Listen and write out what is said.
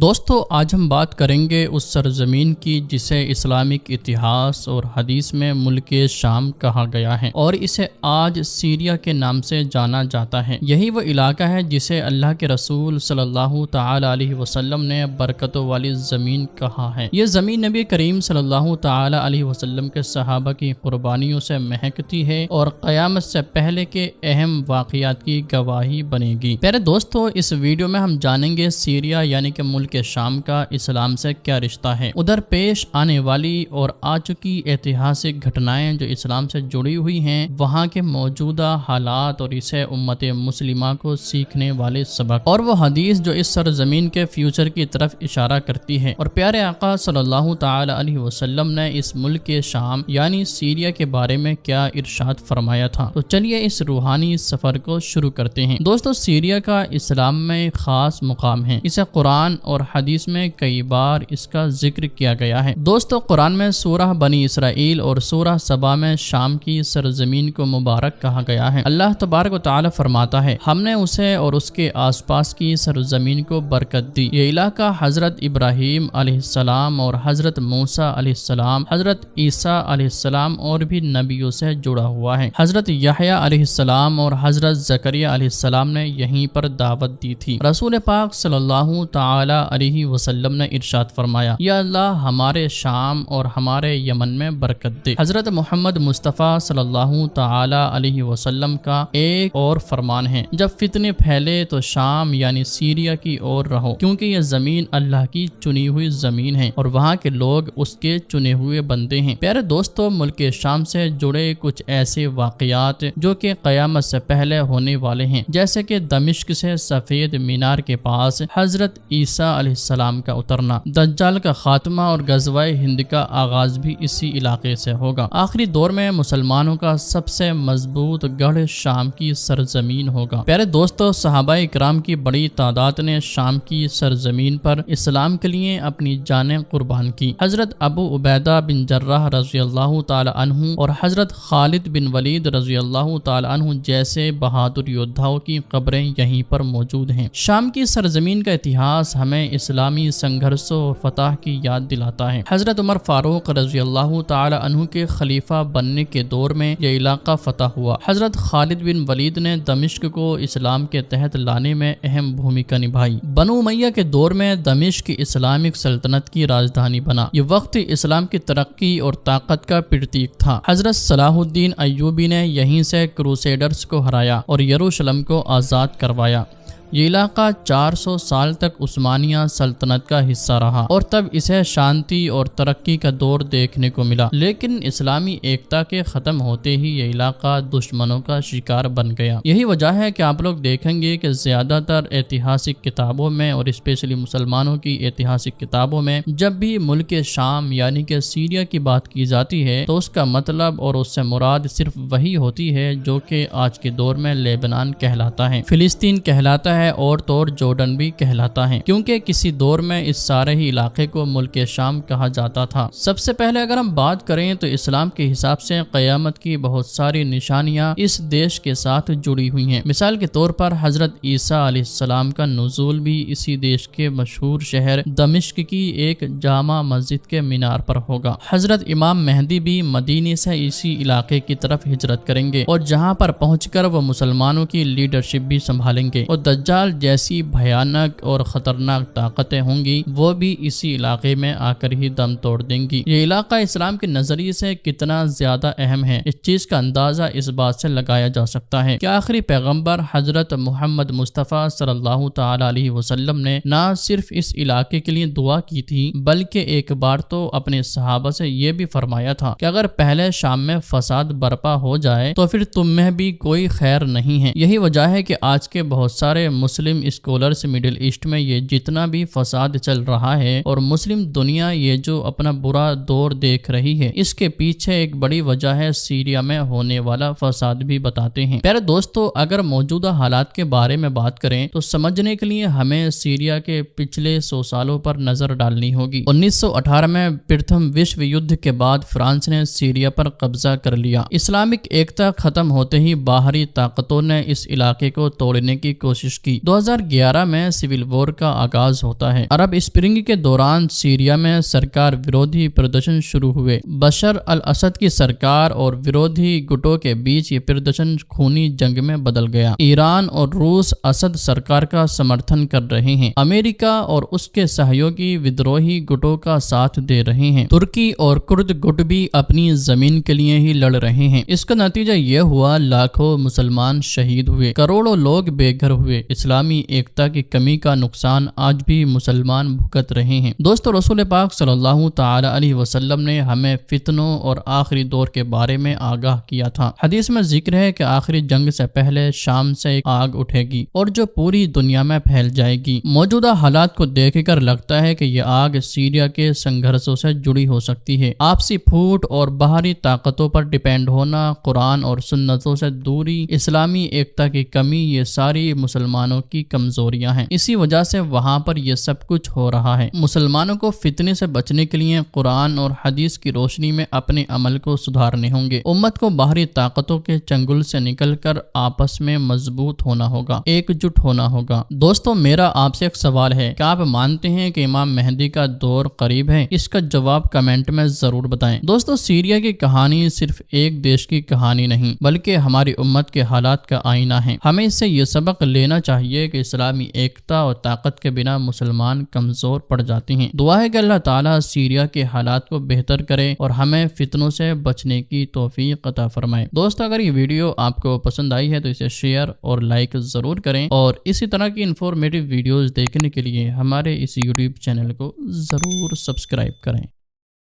دوستو آج ہم بات کریں گے اس سرزمین کی جسے اسلامک اتہاس اور حدیث میں ملک شام کہا گیا ہے اور اسے آج سیریا کے نام سے جانا جاتا ہے۔ یہی وہ علاقہ ہے جسے اللہ کے رسول صلی اللہ تعالی علیہ وسلم نے برکتوں والی زمین کہا ہے۔ یہ زمین نبی کریم صلی اللہ تعالی علیہ وسلم کے صحابہ کی قربانیوں سے مہکتی ہے اور قیامت سے پہلے کے اہم واقعات کی گواہی بنے گی۔ پیارے دوستو، اس ویڈیو میں ہم جانیں گے سیریا یعنی کہ ملک شام کا اسلام سے کیا رشتہ ہے، ادھر پیش آنے والی اور آ چکی ایتہاسک گھٹنائیں جو اسلام سے جڑی ہوئی ہیں، وہاں کے موجودہ حالات اور اسے امت مسلمہ کو سیکھنے والے سبق، اور وہ حدیث جو اس سرزمین کے فیوچر کی طرف اشارہ کرتی ہے، اور پیارے آقا صلی اللہ تعالی علیہ وسلم نے اس ملک شام یعنی سیریا کے بارے میں کیا ارشاد فرمایا تھا۔ تو چلیے اس روحانی سفر کو شروع کرتے ہیں۔ دوستو، سیریا کا اسلام میں خاص مقام ہے، اسے قرآن اور حدیث میں کئی بار اس کا ذکر کیا گیا ہے۔ دوستو، قرآن میں سورہ بنی اسرائیل اور سورہ سبا میں شام کی سرزمین کو مبارک کہا گیا ہے۔ اللہ تبارک و تعالی فرماتا ہے، ہم نے اسے اور اس کے آس پاس کی سرزمین کو برکت دی۔ یہ علاقہ حضرت ابراہیم علیہ السلام اور حضرت موسیٰ علیہ السلام، حضرت عیسیٰ علیہ السلام اور بھی نبیوں سے جڑا ہوا ہے۔ حضرت یحییٰ علیہ السلام اور حضرت زکریا علیہ السلام نے یہیں پر دعوت دی تھی۔ رسول پاک صلی اللہ تعالی علیہ وسلم نے ارشاد فرمایا، یا اللہ ہمارے شام اور ہمارے یمن میں برکت دے۔ حضرت محمد مصطفیٰ صلی اللہ تعالی علیہ وسلم کا ایک اور فرمان ہے، جب فتنے پھیلے تو شام یعنی سیریا کی اور رہو، کیونکہ یہ زمین اللہ کی چنی ہوئی زمین ہے اور وہاں کے لوگ اس کے چنے ہوئے بندے ہیں۔ پیارے دوستو، ملک شام سے جڑے کچھ ایسے واقعات جو کہ قیامت سے پہلے ہونے والے ہیں، جیسے کہ دمشق سے سفید مینار کے پاس حضرت عیسیٰ علیہ السلام کا اترنا، دجال کا خاتمہ اور غزوہ ہند کا آغاز بھی اسی علاقے سے ہوگا۔ آخری دور میں مسلمانوں کا سب سے مضبوط گڑھ شام کی سرزمین ہوگا۔ پیارے دوستو، صحابہ اکرام کی بڑی تعداد نے شام کی سرزمین پر اسلام کے لیے اپنی جانیں قربان کی۔ حضرت ابو عبیدہ بن جراح رضی اللہ تعالی عنہ اور حضرت خالد بن ولید رضی اللہ تعالی عنہ جیسے بہادر یودھاؤں کی قبریں یہیں پر موجود ہیں۔ شام کی سرزمین کا اتہاس ہمیں اسلامی سنگھرشوں اور فتح کی یاد دلاتا ہے۔ حضرت عمر فاروق رضی اللہ تعالی عنہ کے خلیفہ بننے کے دور میں یہ علاقہ فتح ہوا۔ حضرت خالد بن ولید نے دمشق کو اسلام کے تحت لانے میں اہم بھومکا نبھائی۔ بنو امیہ کے دور میں دمشق اسلامک سلطنت کی راجدھانی بنا۔ یہ وقت اسلام کی ترقی اور طاقت کا پرتیک تھا۔ حضرت صلاح الدین ایوبی نے یہیں سے کروسیڈرز کو ہرایا اور یروشلم کو آزاد کروایا۔ یہ علاقہ 400 سال تک عثمانیہ سلطنت کا حصہ رہا اور تب اسے شانتی اور ترقی کا دور دیکھنے کو ملا، لیکن اسلامی ایکتا کے ختم ہوتے ہی یہ علاقہ دشمنوں کا شکار بن گیا۔ یہی وجہ ہے کہ آپ لوگ دیکھیں گے کہ زیادہ تر ایتہاسک کتابوں میں اور اسپیشلی مسلمانوں کی ایتہاسک کتابوں میں جب بھی ملک شام یعنی کہ سیریا کی بات کی جاتی ہے تو اس کا مطلب اور اس سے مراد صرف وہی ہوتی ہے جو کہ آج کے دور میں لیبنان کہلاتا ہے، فلسطین کہلاتا ہے اور طور جورڈن بھی کہلاتا ہے، کیونکہ کسی دور میں اس سارے ہی علاقے کو ملک شام کہا جاتا تھا۔ سب سے پہلے اگر ہم بات کریں تو اسلام کے حساب سے قیامت کی بہت ساری نشانیاں اس دیش کے ساتھ جڑی ہوئی ہیں۔ مثال کے طور پر حضرت عیسیٰ علیہ السلام کا نزول بھی اسی دیش کے مشہور شہر دمشق کی ایک جامع مسجد کے مینار پر ہوگا۔ حضرت امام مہدی بھی مدینے سے اسی علاقے کی طرف ہجرت کریں گے اور جہاں پر پہنچ کر وہ مسلمانوں کی لیڈرشپ بھی سنبھالیں گے، اور دجال جیسی بھیانک اور خطرناک طاقتیں ہوں گی وہ بھی اسی علاقے میں آ کر ہی دم توڑ دیں گی۔ یہ علاقہ اسلام کے نظریے سے کتنا زیادہ اہم ہے، اس چیز کا اندازہ اس بات سے لگایا جا سکتا ہے کہ آخری پیغمبر حضرت محمد مصطفیٰ صلی اللہ تعالی علیہ وسلم نے نہ صرف اس علاقے کے لیے دعا کی تھی بلکہ ایک بار تو اپنے صحابہ سے یہ بھی فرمایا تھا کہ اگر پہلے شام میں فساد برپا ہو جائے تو پھر تم میں بھی کوئی خیر نہیں ہے۔ یہی وجہ ہے کہ آج کے بہت سارے مسلم اسکولرز مڈل ایسٹ میں یہ جتنا بھی فساد چل رہا ہے اور مسلم دنیا یہ جو اپنا برا دور دیکھ رہی ہے، اس کے پیچھے ایک بڑی وجہ ہے سیریا میں ہونے والا فساد بھی بتاتے ہیں۔ پیارے دوستو، اگر موجودہ حالات کے بارے میں بات کریں تو سمجھنے کے لیے ہمیں سیریا کے پچھلے 100 سالوں پر نظر ڈالنی ہوگی۔ 1918 میں پرتھم وشو یدھ کے بعد فرانس نے سیریا پر قبضہ کر لیا۔ اسلامک ایکتا ختم ہوتے ہی باہری طاقتوں نے اس علاقے کو توڑنے کی کوشش کی۔ 2011 میں سول وار کا آغاز ہوتا ہے۔ عرب اسپرنگ کے دوران سیریا میں سرکار ورودھی پردرشن شروع ہوئے۔ بشر الاسد کی سرکار اور ورودھی گٹوں کے بیچ یہ پردرشن خونی جنگ میں بدل گیا۔ ایران اور روس اسد سرکار کا سمرتھن کر رہے ہیں۔ امریکہ اور اس کے سہیوگی ودروہی گٹوں کا ساتھ دے رہے ہیں۔ ترکی اور کرد گٹ بھی اپنی زمین کے لیے ہی لڑ رہے ہیں۔ اس کا نتیجہ یہ ہوا لاکھوں مسلمان شہید ہوئے، کروڑوں لوگ بے گھر ہوئے۔ اسلامی ایکتا کی کمی کا نقصان آج بھی مسلمان بھگت رہے ہیں۔ دوستو، رسول پاک صلی اللہ تعالی علیہ وسلم نے ہمیں فتنوں اور آخری دور کے بارے میں آگاہ کیا تھا۔ حدیث میں ذکر ہے کہ آخری جنگ سے پہلے شام سے ایک آگ اٹھے گی اور جو پوری دنیا میں پھیل جائے گی۔ موجودہ حالات کو دیکھ کر لگتا ہے کہ یہ آگ سیریا کے سنگھرشوں سے جڑی ہو سکتی ہے۔ آپسی پھوٹ اور باہری طاقتوں پر ڈیپینڈ ہونا، قرآن اور سنتوں سے دوری، اسلامی ایکتا کی کمی، یہ ساری مسلمانوں کی کمزوریاں ہیں۔ اسی وجہ سے وہاں پر یہ سب کچھ ہو رہا ہے۔ مسلمانوں کو فتنے سے بچنے کے لیے قرآن اور حدیث کی روشنی میں اپنے عمل کو سدھارنے ہوں گے۔ امت کو باہری طاقتوں کے چنگل سے نکل کر آپس میں مضبوط ہونا ہوگا، ایک جٹ ہونا ہوگا۔ دوستو، میرا آپ سے ایک سوال ہے، کیا آپ مانتے ہیں کہ امام مہدی کا دور قریب ہے؟ اس کا جواب کمنٹ میں ضرور بتائیں۔ دوستو، سیریا کی کہانی صرف ایک دیش کی کہانی نہیں بلکہ ہماری امت کے حالات کا آئینہ ہے۔ ہمیں اس سے یہ سبق لینا چاہیے کہ اسلامی ایکتا اور طاقت کے بنا مسلمان کمزور پڑ جاتے ہیں۔ دعا ہے کہ اللہ تعالیٰ سیریا کے حالات کو بہتر کرے اور ہمیں فتنوں سے بچنے کی توفیق عطا فرمائے۔ دوستو، اگر یہ ویڈیو آپ کو پسند آئی ہے تو اسے شیئر اور لائک ضرور کریں، اور اسی طرح کی انفارمیٹیو ویڈیوز دیکھنے کے لیے ہمارے اس یوٹیوب چینل کو ضرور سبسکرائب کریں۔